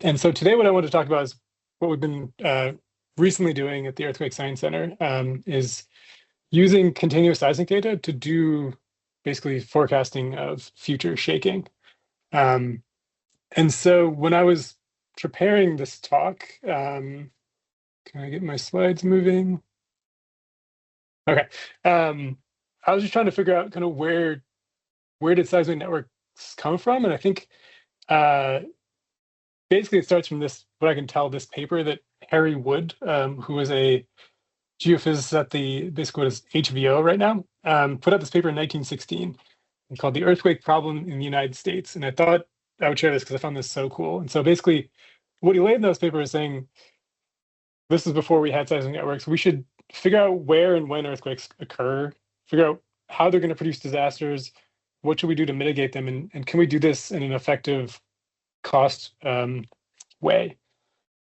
And so today what I want to talk about is what we've been recently doing at the Earthquake Science Center is using continuous seismic data to do basically forecasting of future shaking. And so when I was preparing this talk, can I get my slides moving? Okay. I was just trying to figure out kind of where did seismic networks come from? And I think basically it starts from this, what I can tell, this paper that Harry Wood, who was a geophysicist at the, basically what is HVO right now, put out this paper in 1916 called The Earthquake Problem in the United States. And I thought I would share this because I found this so cool. And so basically what he laid in those papers is saying, this is before we had seismic networks, we should figure out where and when earthquakes occur, figure out how they're going to produce disasters, what should we do to mitigate them, and can we do this in an effective cost way?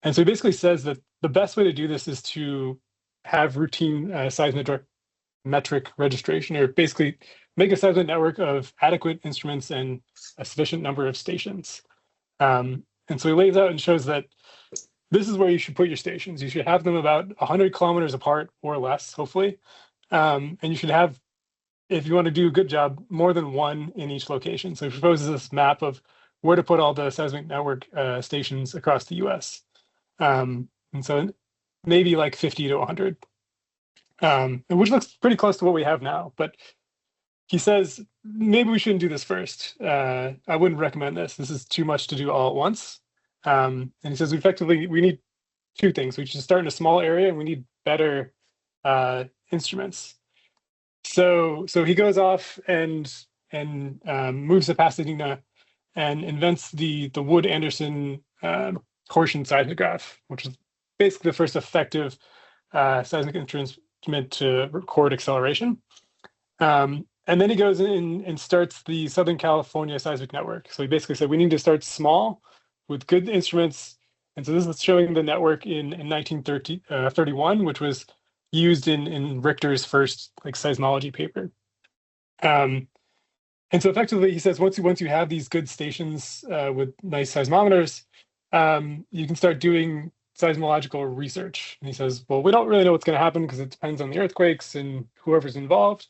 And so he basically says that the best way to do this is to have routine seismometric registration, or basically make a seismic network of adequate instruments and a sufficient number of stations. And so he lays out and shows that this is where you should put your stations. You should have them about 100 kilometers apart or less, hopefully. And you should have, if you want to do a good job, more than one in each location. So he proposes this map of where to put all the seismic network stations across the US. And so maybe like 50 to 100, which looks pretty close to what we have now. But he says, maybe we shouldn't do this first. I wouldn't recommend this. This is too much to do all at once. And he says, effectively, we need two things. We should start in a small area, and we need better instruments. So he goes off and moves to Pasadena and invents the Wood-Anderson torsion seismograph, which is basically the first effective seismic instrument to record acceleration. And then he goes in and starts the Southern California Seismic Network. So he basically said we need to start small with good instruments. And so this is showing the network in 1931, which was used in Richter's first seismology paper. And so effectively, he says once you have these good stations with nice seismometers, you can start doing seismological research. And he says, well, we don't really know what's going to happen because it depends on the earthquakes and whoever's involved.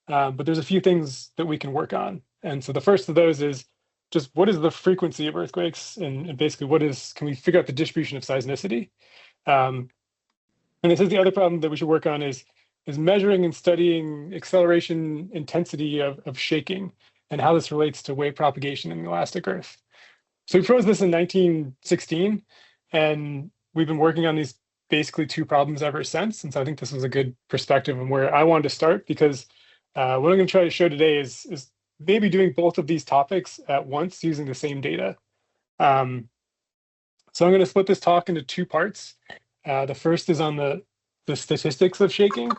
But there's a few things that we can work on. And so the first of those is just what is the frequency of earthquakes, and basically can we figure out the distribution of seismicity? And it says the other problem that we should work on is measuring and studying acceleration intensity of shaking and how this relates to wave propagation in the elastic Earth. So we proposed this in 1916, and we've been working on these basically two problems ever since. And so I think this was a good perspective on where I wanted to start, because what I'm going to try to show today is maybe doing both of these topics at once using the same data. So I'm going to split this talk into two parts. The first is on the statistics of shaking,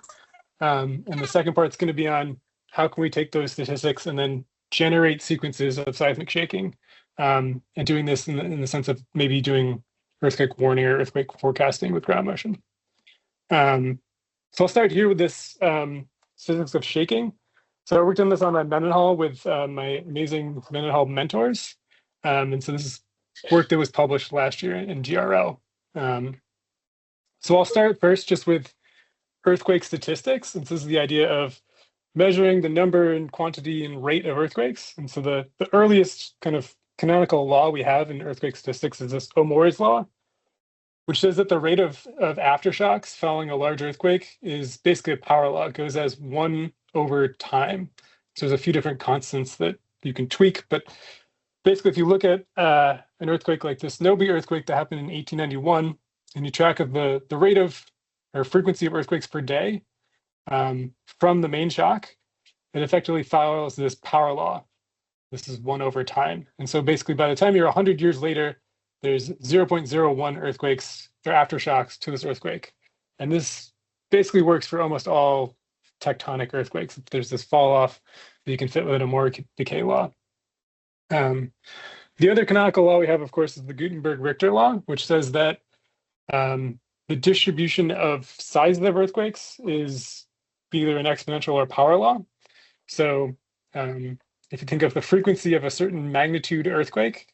and the second part is going to be on how can we take those statistics and then generate sequences of seismic shaking, and doing this in the sense of maybe doing earthquake warning or earthquake forecasting with ground motion. So I'll start here with this statistics of shaking. So I worked on this on my Mendenhall with my amazing Mendenhall mentors. And so this is work that was published last year in GRL. So I'll start first just with earthquake statistics. And so this is the idea of measuring the number and quantity and rate of earthquakes. And so the earliest kind of canonical law we have in earthquake statistics is this O'Moore's law, which says that the rate of aftershocks following a large earthquake is basically a power law. It goes as 1 over time. So there's a few different constants that you can tweak, but basically if you look at an earthquake like this Nobi earthquake that happened in 1891, and you track of the rate of or frequency of earthquakes per day from the main shock, it effectively follows this power law. This is 1 over time. And so basically by the time you're 100 years later, there's 0.01 earthquakes or aftershocks to this earthquake. And this basically works for almost all tectonic earthquakes. There's this fall off that you can fit within a Moore decay law. The other canonical law we have, of course, is the Gutenberg-Richter law, which says that the distribution of size of earthquakes is either an exponential or power law. So if you think of the frequency of a certain magnitude earthquake,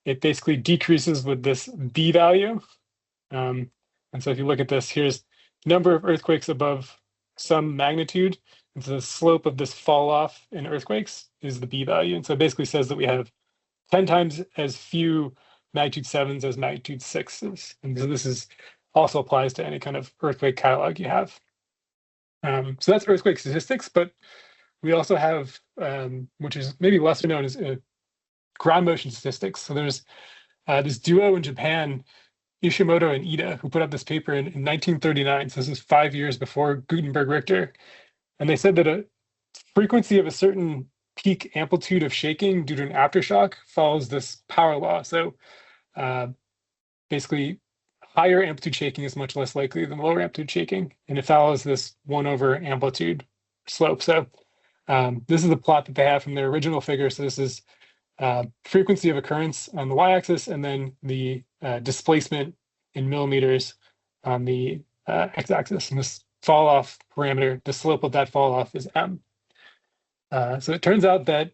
it basically decreases with this B value. And so if you look at this, here's number of earthquakes above some magnitude. And so the slope of this fall off in earthquakes is the B value. And so it basically says that we have 10 times as few magnitude 7s as magnitude 6s. And so this is also applies to any kind of earthquake catalog you have. So that's earthquake statistics, but we also have, which is maybe lesser known as ground motion statistics. So there's this duo in Japan, Ishimoto and Ida, who put out this paper in 1939. So this is 5 years before Gutenberg-Richter. And they said that a frequency of a certain peak amplitude of shaking due to an aftershock follows this power law. So basically, higher amplitude shaking is much less likely than lower amplitude shaking, and it follows this 1 over amplitude slope. So this is the plot that they have from their original figure. So this is frequency of occurrence on the y-axis, and then the displacement in millimeters on the x-axis. And this fall-off parameter, the slope of that fall-off is m. So it turns out that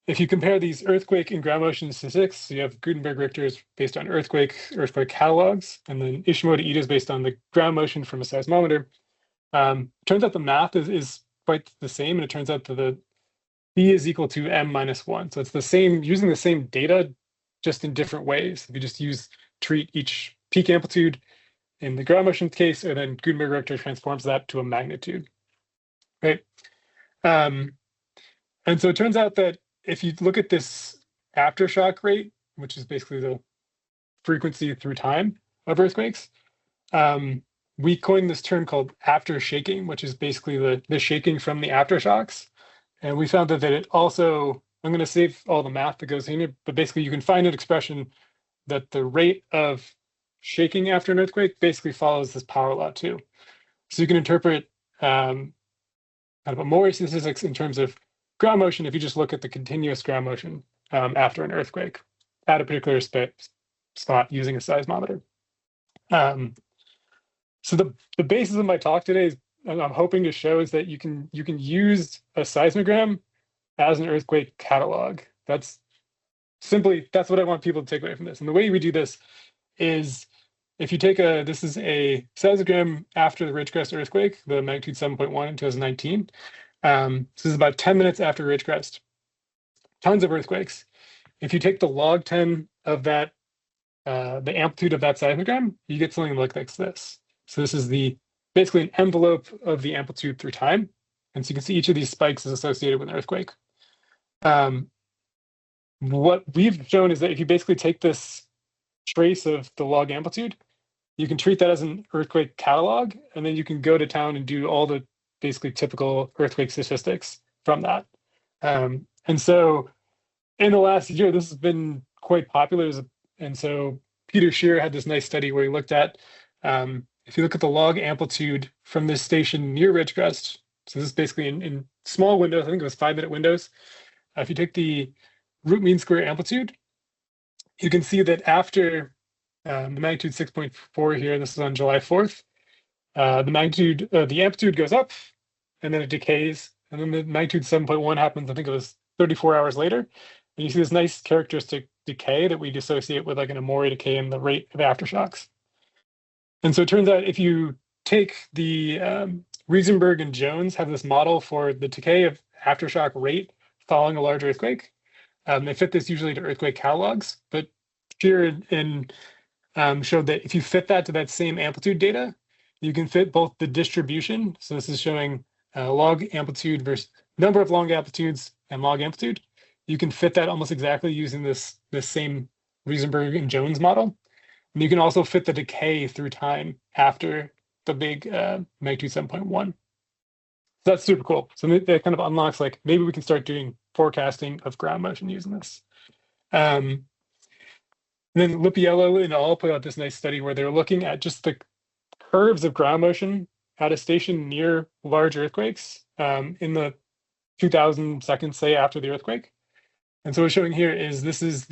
if you compare these earthquake and ground motion statistics, so you have Gutenberg-Richter is based on earthquake catalogs, and then Ishimoto-Ida is based on the ground motion from a seismometer. Turns out the math is quite the same, and it turns out that the B is equal to m minus 1. So it's the same, using the same data, just in different ways. If you just treat each peak amplitude in the ground motion case, and then Gutenberg-Richter transforms that to a magnitude, right? And so it turns out that if you look at this aftershock rate, which is basically the frequency through time of earthquakes, we coined this term called aftershaking, which is basically the shaking from the aftershocks. And we found that it also, I'm going to save all the math that goes in here, but basically you can find an expression that the rate of shaking after an earthquake basically follows this power law too. So you can interpret kind of a more statistics in terms of ground motion if you just look at the continuous ground motion after an earthquake at a particular spot using a seismometer. So the basis of my talk today is, I'm hoping to show, is that you can use a seismogram as an earthquake catalog. That's what I want people to take away from this. And the way we do this is, if you take this is a seismogram after the Ridgecrest earthquake, the magnitude 7.1 in 2019. This is about 10 minutes after Ridgecrest. Tons of earthquakes. If you take the log 10 of that, the amplitude of that seismogram, you get something like this. So this is basically an envelope of the amplitude through time. And so you can see each of these spikes is associated with an earthquake. What we've shown is that if you basically take this trace of the log amplitude, you can treat that as an earthquake catalog, and then you can go to town and do all the basically typical earthquake statistics from that. And so in the last year, this has been quite popular. And so Peter Shear had this nice study where he looked at, if you look at the log amplitude from this station near Ridgecrest, so this is basically in small windows, I think it was 5-minute windows. If you take the root mean square amplitude, you can see that after the magnitude 6.4 here, this is on July 4th, the amplitude goes up, and then it decays, and then the magnitude 7.1 happens, I think it was 34 hours later. And you see this nice characteristic decay that we dissociate with like an Amori decay in the rate of aftershocks. And so it turns out if you take the Riesenberg and Jones have this model for the decay of aftershock rate following a large earthquake. They fit this usually to earthquake catalogs, but Shear showed that if you fit that to that same amplitude data, you can fit both the distribution. So this is showing log amplitude versus number of log amplitudes and log amplitude. You can fit that almost exactly using this same Riesenberg and Jones model. And you can also fit the decay through time after the big magnitude 7.1. So that's super cool. So that kind of unlocks, like, maybe we can start doing forecasting of ground motion using this. And then Lippiello and all put out this nice study where they're looking at just the curves of ground motion at a station near large earthquakes in the 2000 seconds, say, after the earthquake. And so what we're showing here is this is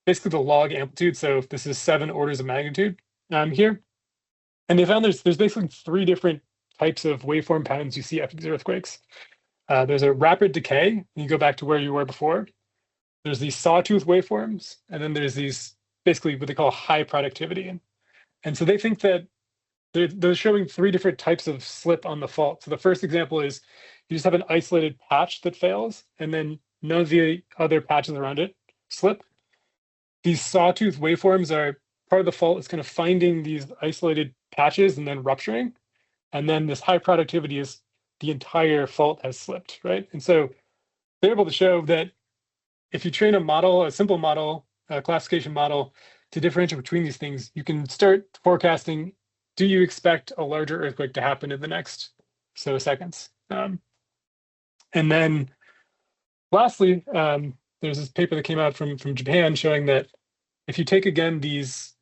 basically the log amplitude. So if this is 7 orders of magnitude here. And they found there's basically 3 different types of waveform patterns you see after these earthquakes. There's a rapid decay, and you go back to where you were before. there's these sawtooth waveforms, and then there's these basically what they call high productivity. And so they think that they're showing three different types of slip on the fault. So the first example is you just have an isolated patch that fails, and then none of the other patches around it slip. These sawtooth waveforms are part of the fault is kind of finding these isolated patches and then rupturing. And then this high productivity is the entire fault has slipped, right? And so they're able to show that if you train a model, a simple model, a classification model, to differentiate between these things, you can start forecasting, do you expect a larger earthquake to happen in the next so seconds? And then lastly, there's this paper that came out from Japan showing that if you take, again, these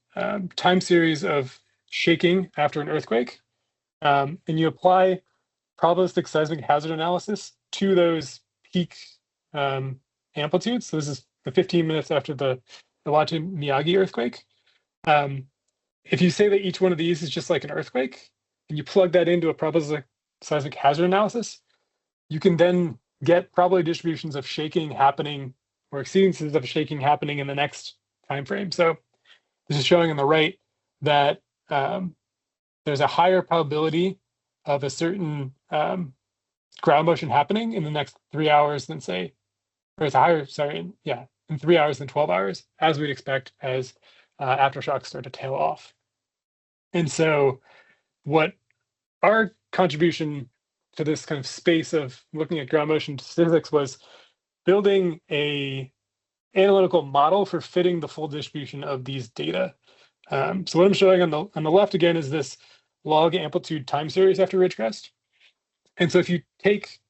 time series of shaking after an earthquake, and you apply probabilistic seismic hazard analysis to those peak amplitudes, so this is the 15 minutes after the Iwate Miyagi earthquake. If you say that each one of these is just like an earthquake, and you plug that into a probabilistic seismic hazard analysis, you can then get probability distributions of shaking happening or exceedances of shaking happening in the next time frame. So this is showing on the right that there's a higher probability of a certain ground motion happening in the next 3 hours than say, or it's a higher, sorry, yeah, in 3 hours than 12 hours, as we'd expect as aftershocks start to tail off. And so what our contribution to this kind of space of looking at ground motion statistics was building a analytical model for fitting the full distribution of these data. So what I'm showing on the left again is this log amplitude time series after ridgecrest. And so if you take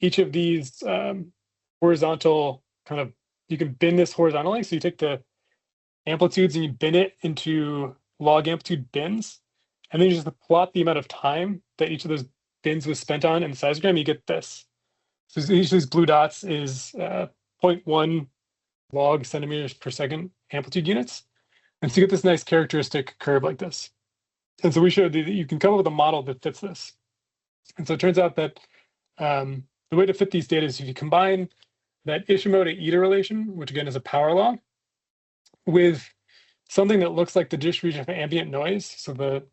each of these horizontal kind of, you can bin this horizontally. So you take the amplitudes and you bin it into log amplitude bins, and then you just plot the amount of time that each of those bins was spent on in the seismogram, you get this. So each of these blue dots is 0.1 log centimeters per second amplitude units. And so you get this nice characteristic curve like this. And so we showed that you can come up with a model that fits this. And so it turns out that the way to fit these data is if you combine that Ishimoto-Ito relation, which again is a power law, with something that looks like the distribution of ambient noise. So the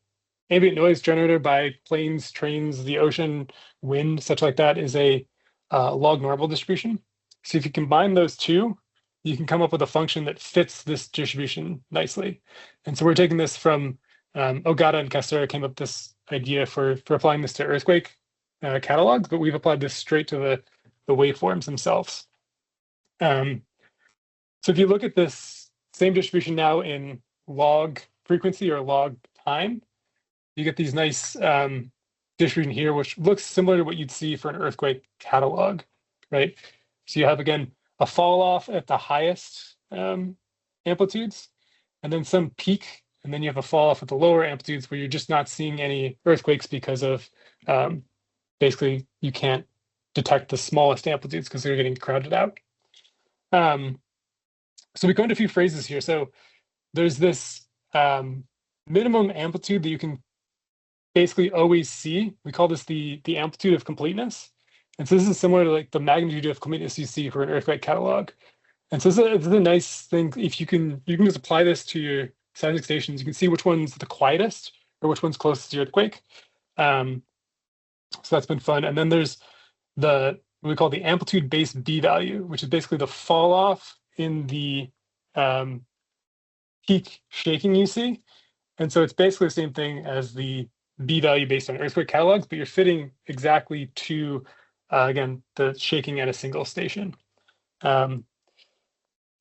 ambient noise generated by planes, trains, the ocean, wind, such like that is a log normal distribution. So if you combine those two, you can come up with a function that fits this distribution nicely. And so we're taking this from Ogata and Casera came up with this idea for applying this to earthquake catalogs, but we've applied this straight to the waveforms themselves. So if you look at this same distribution now in log frequency or log time, you get these nice distribution here, which looks similar to what you'd see for an earthquake catalog, right? So you have, again, a fall off at the highest amplitudes, and then some peak, and then you have a fall off at the lower amplitudes where you're just not seeing any earthquakes because of basically you can't detect the smallest amplitudes because they're getting crowded out. So we go into a few phrases here. So there's this minimum amplitude that you can basically always see. We call this the amplitude of completeness. And so this is similar to like the magnitude of completeness you see for an earthquake catalog. And so it's a nice thing. If you can just apply this to your seismic stations, you can see which one's the quietest or which one's closest to the earthquake. So that's been fun. And then there's what we call the amplitude-based B value, which is basically the fall off in the peak shaking you see. And so it's basically the same thing as the B value based on earthquake catalogs, but you're fitting exactly to, again, the shaking at a single station. So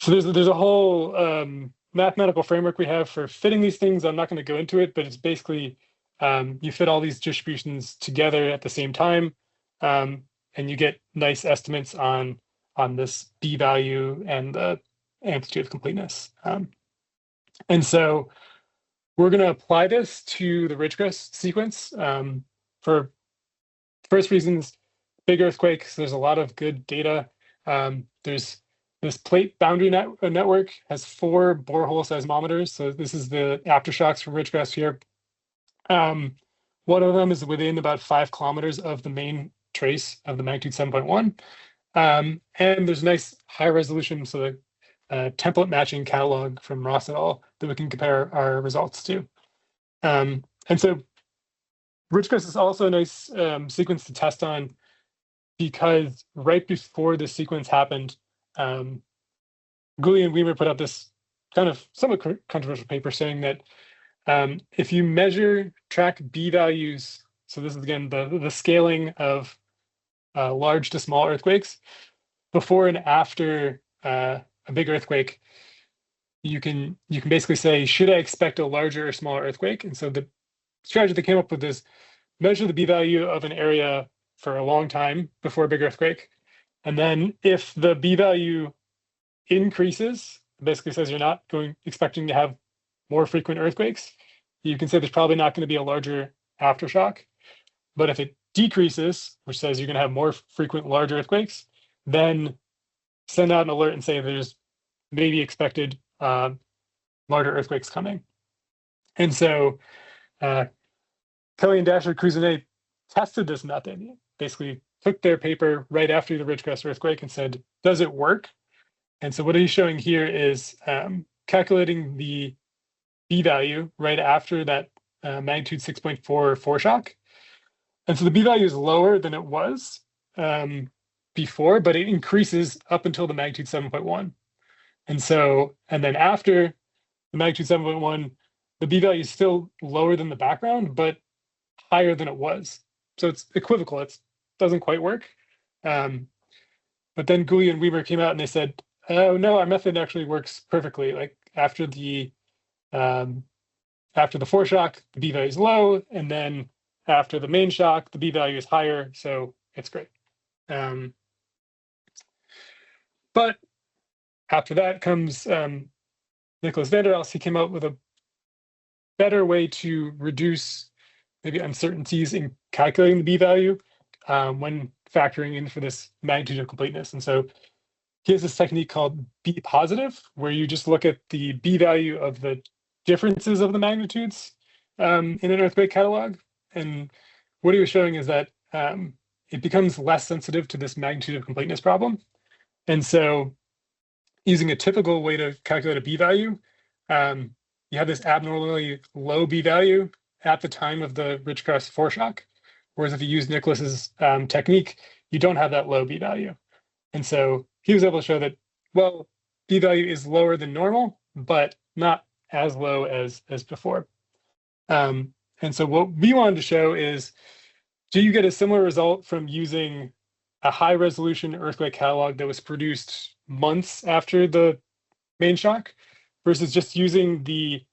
there's a whole mathematical framework we have for fitting these things. I'm not going to go into it, but it's basically you fit all these distributions together at the same time, and you get nice estimates on this B value and the amplitude of completeness. And so we're going to apply this to the ridgecrest sequence for first reasons, big earthquakes. There's a lot of good data. There's this plate boundary network has 4 borehole seismometers. So this is the aftershocks from ridgecrest here. One of them is within about 5 kilometers of the main trace of the magnitude 7.1. And there's a nice high resolution. So template matching catalog from Ross et al. That we can compare our results to. And so Ridgecrest is also a nice sequence to test on, because right before this sequence happened, Gulley and Weimer put out this kind of somewhat controversial paper saying that if you track B values, so this is again the scaling of large to small earthquakes, before and after a big earthquake, you can basically say, should I expect a larger or smaller earthquake? And so the strategy they came up with is measure the B value of an area for a long time before a big earthquake. And then if the B value increases, basically says you're not expecting to have more frequent earthquakes, you can say there's probably not going to be a larger aftershock. But if it decreases, which says you're going to have more frequent large earthquakes, then send out an alert and say there's maybe expected larger earthquakes coming. And so Kelly and Dasher Cruzanay tested this method, basically took their paper right after the Ridgecrest earthquake and said, does it work? And so what he's showing here is calculating the B value right after that magnitude 6.4 foreshock. And so the B value is lower than it was before, but it increases up until the magnitude 7.1. And then after the magnitude 7.1, the B value is still lower than the background, but higher than it was. So it's equivocal. It doesn't quite work. But then Gulley and Weimer came out and they said, oh no, our method actually works perfectly. Like after the foreshock, the B value is low, and then after the main shock, the B value is higher, so it's great. But after that comes Nicholas van der Elst. He came out with a better way to reduce maybe uncertainties in calculating the B value when factoring in for this magnitude of completeness. And so he has this technique called B positive, where you just look at the B value of the differences of the magnitudes in an earthquake catalog. And what he was showing is that it becomes less sensitive to this magnitude of completeness problem. And so using a typical way to calculate a B value, you have this abnormally low B value at the time of the Ridgecrest foreshock. Whereas if you use Nicholas's technique, you don't have that low B value. And so he was able to show that, well, B value is lower than normal, but not as low as before. And so what we wanted to show is, do you get a similar result from using a high resolution earthquake catalog that was produced months after the main shock versus just using the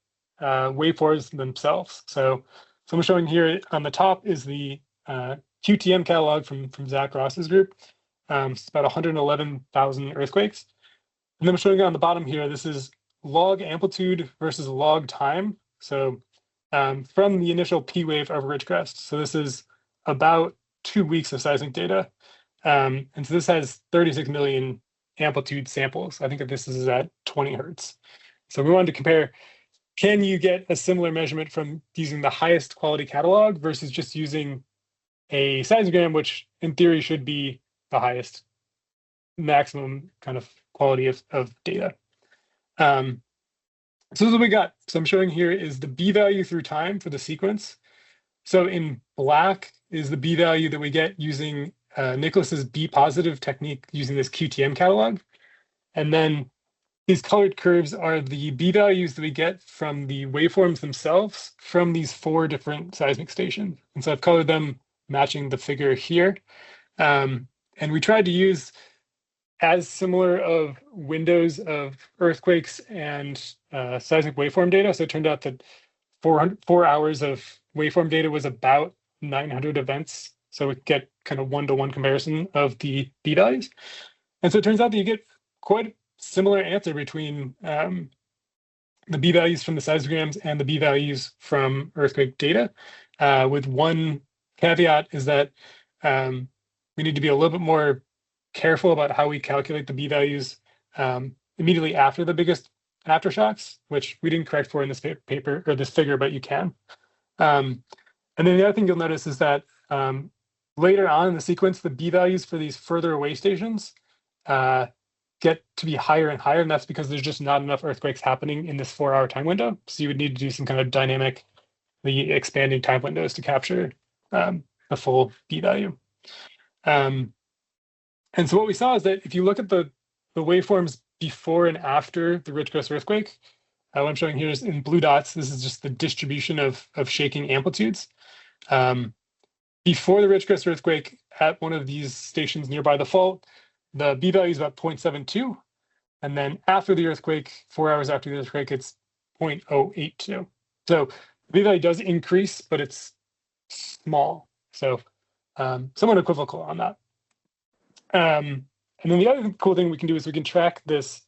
waveforms themselves? So I'm showing here on the top is the QTM catalog from Zach Ross's group. It's about 111,000 earthquakes. And then I'm showing on the bottom here, this is log amplitude versus log time. So from the initial P wave of Ridgecrest. So this is about 2 weeks of seismic data. And so this has 36 million amplitude samples. I think that this is at 20 hertz. So we wanted to compare, can you get a similar measurement from using the highest quality catalog versus just using a seismogram, which in theory should be the highest maximum kind of quality of data. So this is what we got. So I'm showing here is the B value through time for the sequence. So in black is the B value that we get using Nicholas's B positive technique using this QTM catalog. And then these colored curves are the B values that we get from the waveforms themselves from these 4 different seismic stations. And so I've colored them matching the figure here. And we tried to use as similar of windows of earthquakes and seismic waveform data. So it turned out that 4 hours of waveform data was about 900 events. So we get kind of one-to-one comparison of the B values. And so it turns out that you get quite a similar answer between the B values from the seismograms and the B values from earthquake data, with one caveat is that we need to be a little bit more careful about how we calculate the B values immediately after the biggest aftershocks, which we didn't correct for in this paper or this figure, but you can. And then the other thing you'll notice is that later on in the sequence, the B values for these further away stations get to be higher and higher, and that's because there's just not enough earthquakes happening in this 4-hour time window. So you would need to do some kind of dynamic, the expanding time windows to capture the full p-value. And so what we saw is that if you look at the waveforms before and after the Ridgecrest earthquake, what I'm showing here is in blue dots. This is just the distribution of shaking amplitudes. Before the Ridgecrest earthquake, at one of these stations nearby the fault, the B value is about 0.72. And then after the earthquake, 4 hours after the earthquake, it's 0.082. So the B value does increase, but it's small. So somewhat equivocal on that. And then the other cool thing we can do is we can track this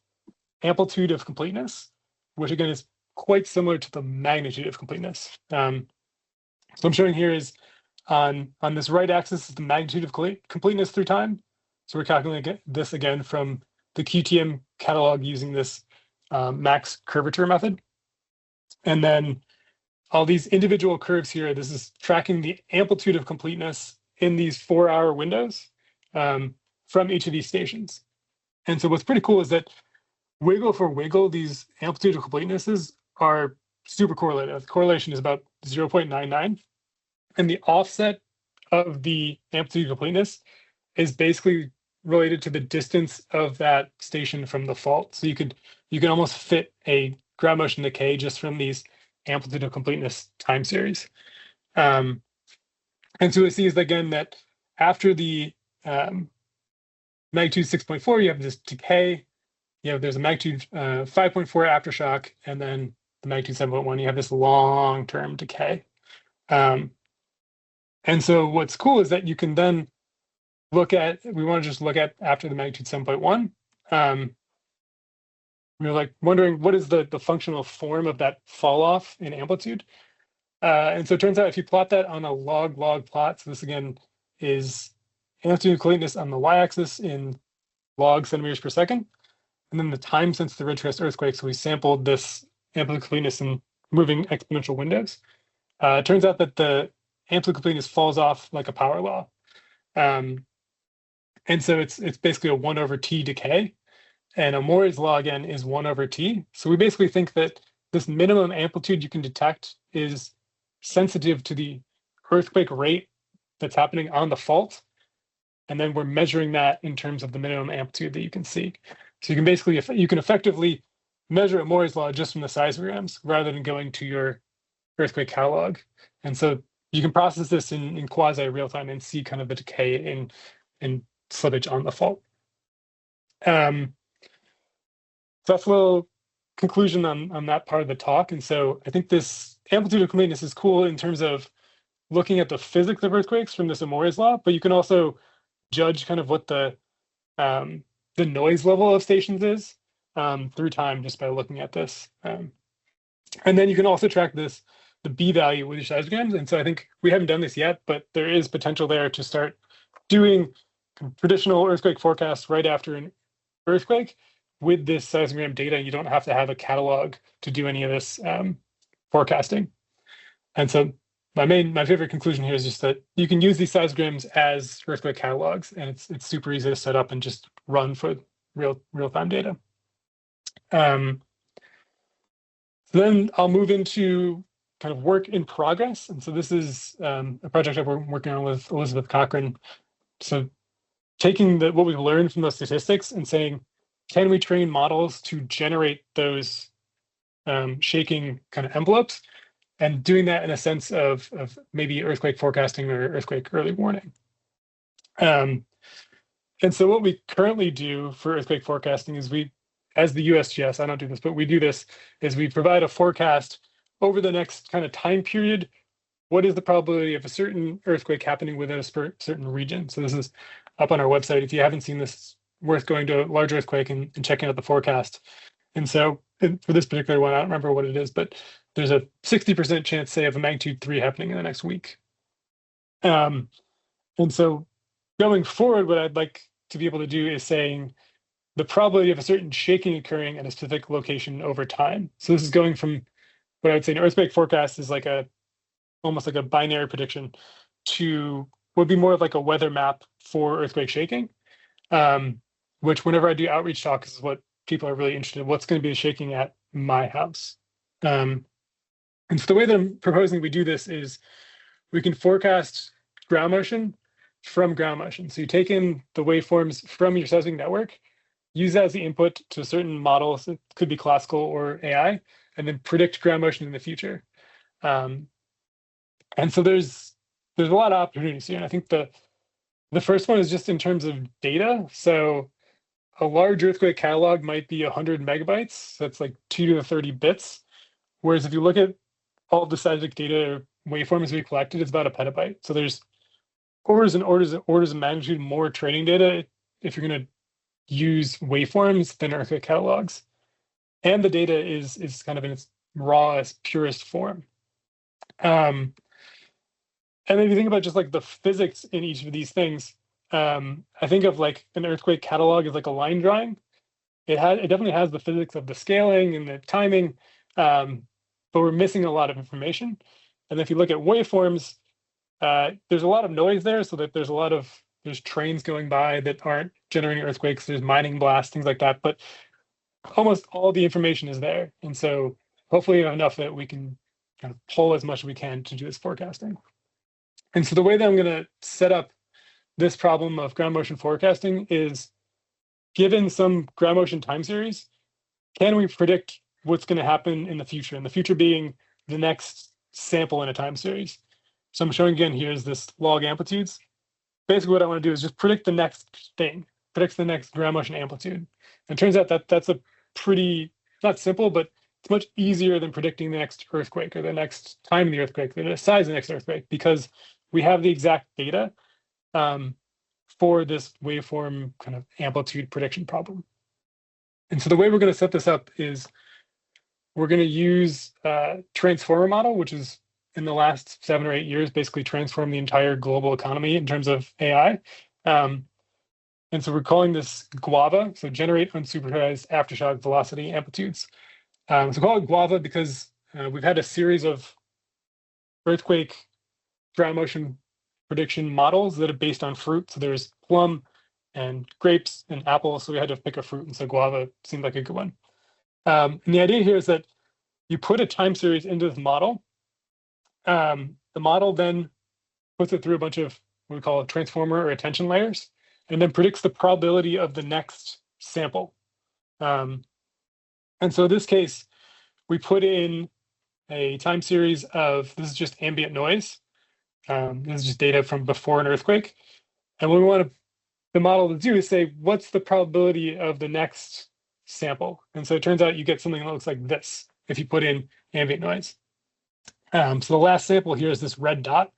amplitude of completeness, which again is quite similar to the magnitude of completeness. So I'm showing here is on this right axis is the magnitude of completeness through time. So we're calculating this again from the QTM catalog using this max curvature method. And then all these individual curves here, this is tracking the amplitude of completeness in these 4-hour windows from each of these stations. And so what's pretty cool is that wiggle for wiggle, these amplitude of completenesses are super correlated. The correlation is about 0.99. And the offset of the amplitude of completeness is basically related to the distance of that station from the fault. So you can almost fit a ground motion decay just from these amplitude of completeness time series. And so we see is again that after the magnitude 6.4, you have this decay. There's a magnitude 5.4 aftershock, and then the magnitude 7.1, you have this long-term decay. And so what's cool is that you can then look at, we want to just look at after the magnitude 7.1. We're like wondering what is the functional form of that fall off in amplitude. And so it turns out if you plot that on a log plot, so this again is amplitude of completeness on the y-axis in log centimeters per second, and then the time since the Ridgecrest earthquake. So we sampled this amplitude of completeness in moving exponential windows. It turns out that the amplitude of completeness falls off like a power law. And so it's basically a 1 over t decay. And Amori's law, again, is 1 over t. So we basically think that this minimum amplitude you can detect is sensitive to the earthquake rate that's happening on the fault. And then we're measuring that in terms of the minimum amplitude that you can see. So you can basically, you can effectively measure Amori's law just from the seismograms rather than going to your earthquake catalog. And so you can process this in quasi real time and see kind of the decay in slippage on the fault. So that's a little conclusion on that part of the talk. And so I think this amplitude of completeness is cool in terms of looking at the physics of earthquakes from this Amori's law, but you can also judge kind of what the noise level of stations is through time just by looking at this. And then you can also track the B value with your seismograms. And so I think we haven't done this yet, but there is potential there to start doing traditional earthquake forecasts right after an earthquake with this seismogram data. You don't have to have a catalog to do any of this forecasting. And so my favorite conclusion here is just that you can use these seismograms as earthquake catalogs, and it's super easy to set up and just run for real-time data. So then I'll move into kind of work in progress. And so this is a project I've been working on with Elizabeth Cochran. So taking what we've learned from those statistics and saying, can we train models to generate those shaking kind of envelopes, and doing that in a sense of maybe earthquake forecasting or earthquake early warning. And so what we currently do for earthquake forecasting is as the USGS, I don't do this, but we do this, is we provide a forecast over the next kind of time period. What is the probability of a certain earthquake happening within a certain region? So this is up on our website. If you haven't seen this, it's worth going to a large earthquake and checking out the forecast. And so for this particular one, I don't remember what it is, but there's a 60% chance, say, of a magnitude 3 happening in the next week. And so going forward, what I'd like to be able to do is saying the probability of a certain shaking occurring at a specific location over time. So this is going from what I would say an earthquake forecast is like almost like a binary prediction to would be more of like a weather map for earthquake shaking. which whenever I do outreach talks is what people are really interested in. What's going to be shaking at my house? And so the way that I'm proposing we do this is we can forecast ground motion from ground motion. So you take in the waveforms from your seismic network, use that as the input to a certain model, so it could be classical or AI, and then predict ground motion in the future. And so there's a lot of opportunities here. And I think the first one is just in terms of data. So a large earthquake catalog might be 100 megabytes. That's like 2 to the 30 bits. Whereas if you look at all the seismic data or waveforms we collected, it's about a petabyte. So there's orders and orders of magnitude more training data if you're going to use waveforms than earthquake catalogs. And the data is kind of in its rawest, purest form. And then if you think about just like the physics in each of these things, I think of like an earthquake catalog as like a line drawing. It definitely has the physics of the scaling and the timing, but we're missing a lot of information. And if you look at waveforms, there's a lot of noise there, so that there's trains going by that aren't generating earthquakes, there's mining blasts, things like that, but almost all the information is there. And so hopefully enough that we can kind of pull as much as we can to do this forecasting. And so the way that I'm going to set up this problem of ground motion forecasting is, given some ground motion time series, can we predict what's going to happen in the future? And the future being the next sample in a time series. So I'm showing again here is this log amplitudes. Basically what I want to do is just predict the next thing, predicts the next ground motion amplitude. And it turns out that that's a pretty, not simple, but it's much easier than predicting the next earthquake or the next time of the earthquake, the size of the next earthquake, because we have the exact data for this waveform kind of amplitude prediction problem. And so the way we're going to set this up is we're going to use transformer model, which is in the last 7 or 8 years, basically transformed the entire global economy in terms of AI. And so we're calling this GUAVA, so generate unsupervised aftershock velocity amplitudes. So call it GUAVA because we've had a series of earthquake ground motion prediction models that are based on fruit. So there's plum and grapes and apples. So we had to pick a fruit, and so guava seemed like a good one. And the idea here is that you put a time series into this model. The model then puts it through a bunch of what we call transformer or attention layers, and then predicts the probability of the next sample. And so in this case, we put in a time series of, this is just ambient noise. This is just data from before an earthquake. And what we want the model to do is say, what's the probability of the next sample? And so it turns out you get something that looks like this if you put in ambient noise. So the last sample here is this red dot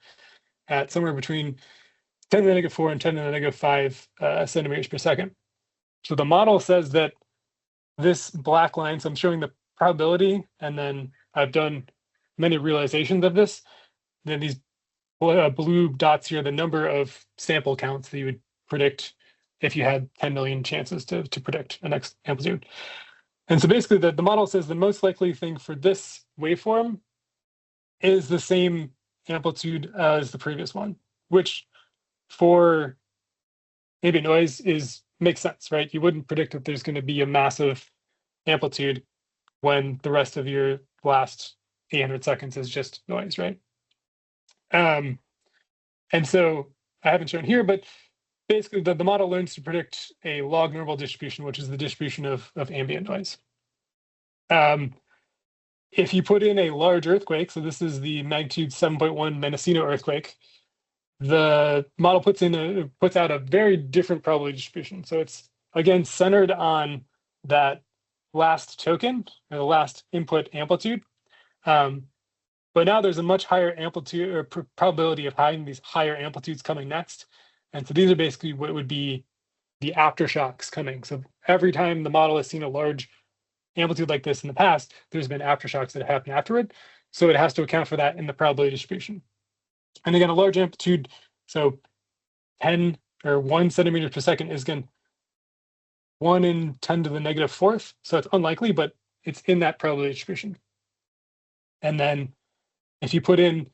at somewhere between 10 to the negative 4 and 10 to the negative 5 centimeters per second. So the model says that this black line, so I'm showing the probability, and then I've done many realizations of this. Then these blue dots here, the number of sample counts that you would predict if you had 10 million chances to predict a next amplitude. And so basically the model says the most likely thing for this waveform is the same amplitude as the previous one, which for ambient noise makes sense, right? You wouldn't predict that there's going to be a massive amplitude when the rest of your last 800 seconds is just noise, right? And so I haven't shown here, but basically the model learns to predict a log normal distribution, which is the distribution of ambient noise. If you put in a large earthquake, so this is the magnitude 7.1 Mendocino earthquake, the model puts out a very different probability distribution. So it's again centered on that last token or the last input amplitude. But now there's a much higher amplitude or probability of having these higher amplitudes coming next. And so these are basically what would be the aftershocks coming. So every time the model has seen a large amplitude like this in the past, there's been aftershocks that happen afterward. So it has to account for that in the probability distribution. And again, a large amplitude, so 10 or 1 centimeter per second is again 1 in 10 to the negative 4th. So it's unlikely, but it's in that probability distribution. And then if you put in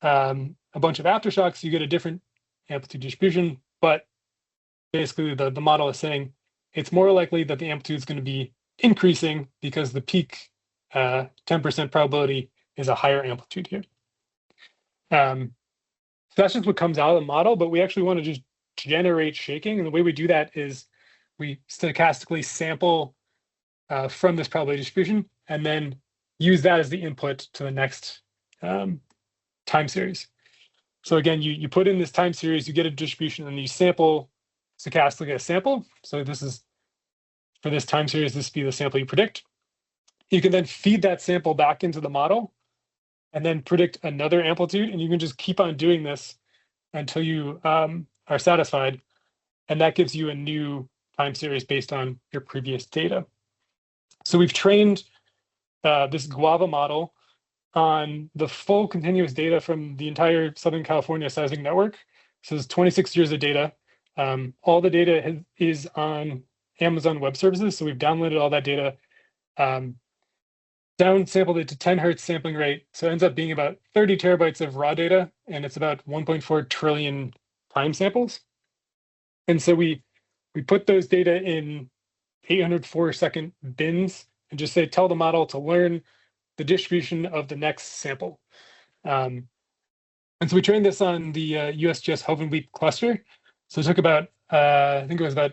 a bunch of aftershocks, you get a different amplitude distribution. But basically the model is saying it's more likely that the amplitude is going to be increasing because the peak 10% probability is a higher amplitude here. So that's just what comes out of the model, but we actually want to just generate shaking. And the way we do that is we stochastically sample from this probability distribution and then use that as the input to the next time series. So again, you put in this time series, you get a distribution, and you sample stochastically a sample. So this is, for this time series, this would be the sample you predict. You can then feed that sample back into the model and then predict another amplitude, and you can just keep on doing this until you are satisfied, and that gives you a new time series based on your previous data. So we've trained this GUAVA model on the full continuous data from the entire Southern California Seismic Network. So it's 26 years of data. All the data is on Amazon Web Services, so we've downloaded all that data, down-sampled it to 10 hertz sampling rate, so it ends up being about 30 terabytes of raw data, and it's about 1.4 trillion time samples. And so we put those data in 804-second bins and just say, tell the model to learn the distribution of the next sample. And so we trained this on the USGS Hovenweep cluster. So it took about, I think it was about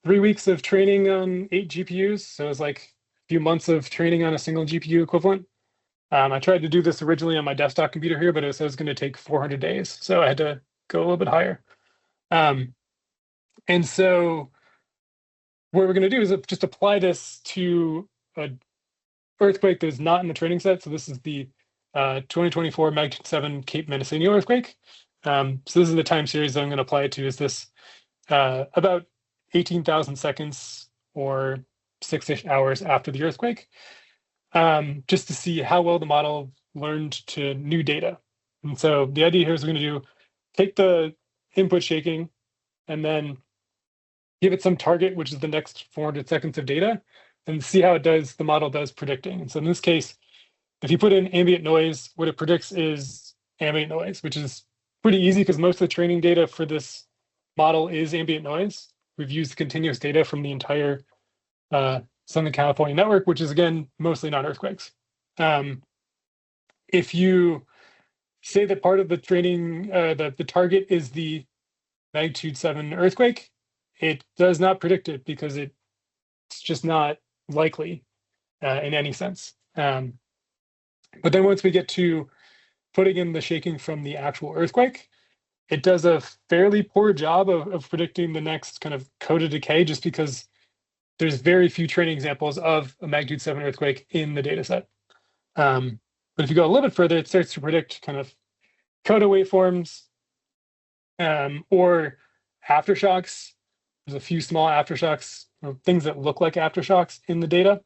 3 weeks of training on 8 GPUs. So it was like a few months of training on a single GPU equivalent. I tried to do this originally on my desktop computer here, but it was going to take 400 days. So I had to go a little bit higher. And so what we're going to do is just apply this to an earthquake that's not in the training set. So this is the 2024 magnitude 7 Cape Mendocino earthquake. So this is the time series that I'm going to apply it to. Is this about 18,000 seconds or 6-ish hours after the earthquake, just to see how well the model learned to new data. And so the idea here is we're going to take the input shaking and then give it some target, which is the next 400 seconds of data, and see how the model does predicting. And so in this case, if you put in ambient noise, what it predicts is ambient noise, which is pretty easy because most of the training data for this model is ambient noise. We've used continuous data from the entire Southern California network, which is, again, mostly non-earthquakes. If you say that part of the training, the target is the magnitude 7 earthquake, it does not predict it because it's just not likely in any sense. But then once we get to putting in the shaking from the actual earthquake, it does a fairly poor job of predicting the next kind of coda decay, just because there's very few training examples of a magnitude 7 earthquake in the data set. But if you go a little bit further, it starts to predict kind of coda waveforms or aftershocks. There's a few small aftershocks, or things that look like aftershocks in the data.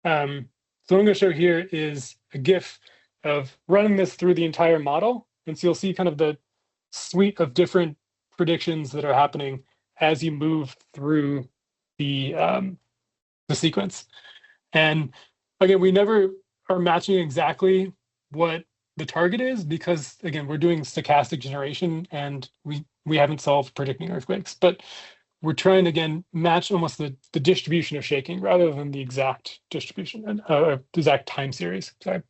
So what I'm going to show here is a GIF of running this through the entire model. And so you'll see kind of the suite of different predictions that are happening as you move through the sequence. And again, we never are matching exactly what the target is because, again, we're doing stochastic generation and we haven't solved predicting earthquakes. But we're trying to, again, match almost the distribution of shaking rather than the exact distribution and the exact time series. Sorry.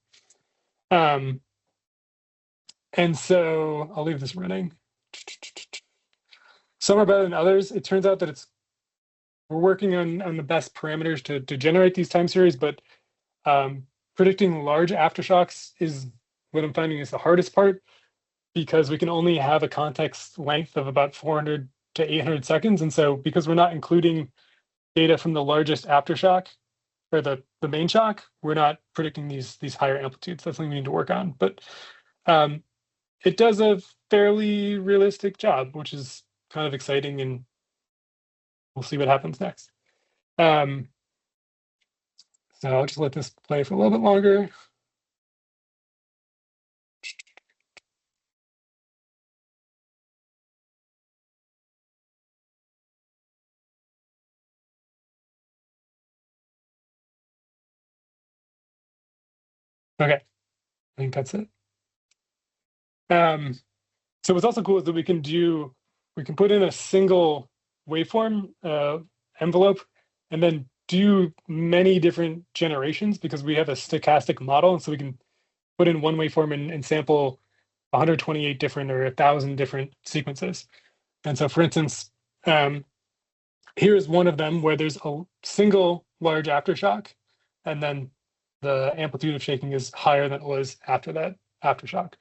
And so I'll leave this running. Some are better than others. It turns out that we're working on the best parameters to generate these time series, but predicting large aftershocks is what I'm finding is the hardest part, because we can only have a context length of about 400 to 800 seconds. And so because we're not including data from the largest aftershock or the main shock, we're not predicting these higher amplitudes. That's something we need to work on. But it does a fairly realistic job, which is kind of exciting, and we'll see what happens next. So I'll just let this play for a little bit longer. Okay, I think that's it. So what's also cool is that we can put in a single waveform envelope and then do many different generations because we have a stochastic model. And so we can put in one waveform and sample 128 different or 1,000 different sequences. And so, for instance, here is one of them where there's a single large aftershock, and then the amplitude of shaking is higher than it was after that aftershock.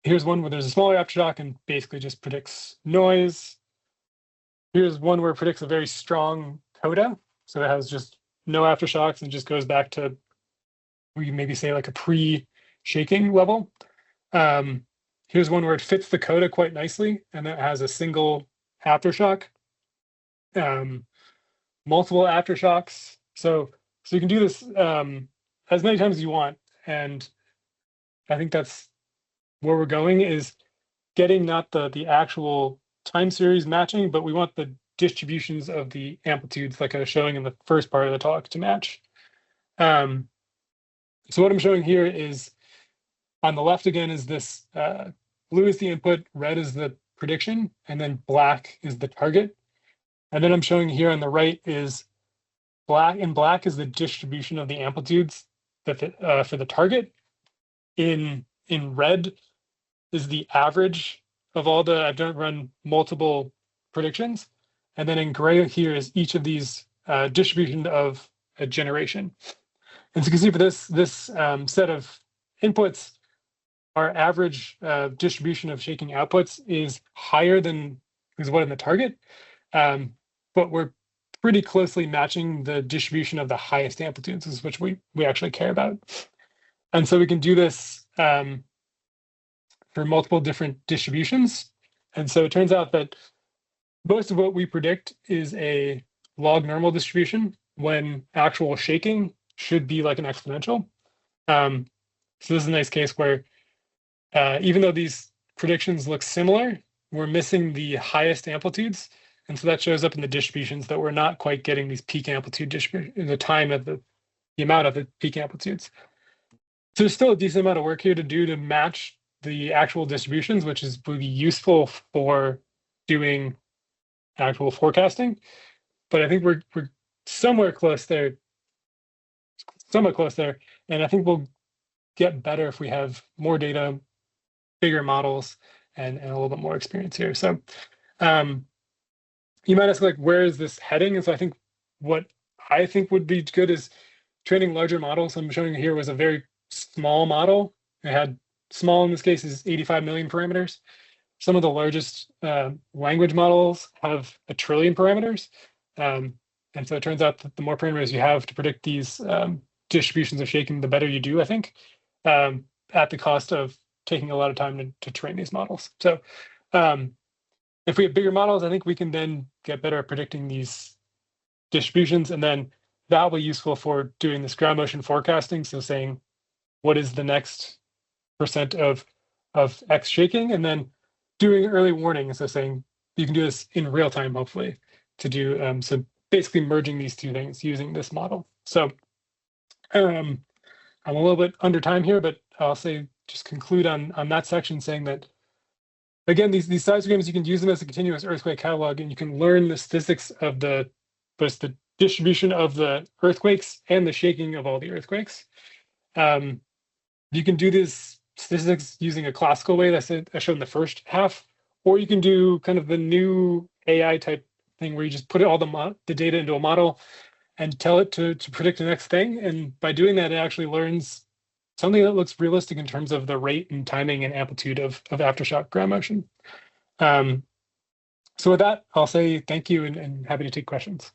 Here's one where there's a smaller aftershock and basically just predicts noise. Here's one where it predicts a very strong coda. So it has just no aftershocks and just goes back to, we can maybe say like a pre-shaking level. Here's one where it fits the coda quite nicely and it has a single aftershock, multiple aftershocks. So you can do this as many times as you want. And I think that's where we're going, is getting not the actual time series matching, but we want the distributions of the amplitudes, like I was showing in the first part of the talk, to match. So what I'm showing here is, on the left again is this, blue is the input, red is the prediction, and then black is the target. And then I'm showing here on the right is black, and black is the distribution of the amplitudes that for the target. In red is the average of all the, I've run multiple predictions. And then in gray here is each of these distribution of a generation. And so you can see for this set of inputs, our average distribution of shaking outputs is higher than is what in the target, but we're pretty closely matching the distribution of the highest amplitudes, which we actually care about. And so we can do this for multiple different distributions. And so it turns out that most of what we predict is a log normal distribution when actual shaking should be like an exponential. So this is a nice case where even though these predictions look similar, we're missing the highest amplitudes. And so that shows up in the distributions that we're not quite getting these peak amplitude distribution in the time of the amount of the peak amplitudes. So there's still a decent amount of work here to do to match the actual distributions, which would be useful for doing actual forecasting. But I think we're somewhere close there, somewhat close there. And I think we'll get better if we have more data, bigger models, and a little bit more experience here. So you might ask, like, where is this heading? And so I think what I think would be good is training larger models. I'm showing you here was a very small model. It had, small in this case is 85 million parameters. Some of the largest language models have 1 trillion parameters. And so it turns out that the more parameters you have to predict these distributions of shaking, the better you do, I think, at the cost of taking a lot of time to train these models. So if we have bigger models, I think we can then get better at predicting these distributions. And then that will be useful for doing this ground motion forecasting. So saying, what is the next % of X shaking? And then doing early warning. So saying you can do this in real time, hopefully, to do, so basically merging these two things using this model. So I'm a little bit under time here, but I'll say, just conclude on that section saying that, again, these seismograms, you can use them as a continuous earthquake catalog, and you can learn the statistics of the distribution of the earthquakes and the shaking of all the earthquakes. You can do this statistics using a classical way that I showed in the first half, or you can do kind of the new AI type thing where you just put all the data into a model and tell it to predict the next thing. And by doing that, it actually learns something that looks realistic in terms of the rate and timing and amplitude of aftershock ground motion. So with that, I'll say thank you and happy to take questions.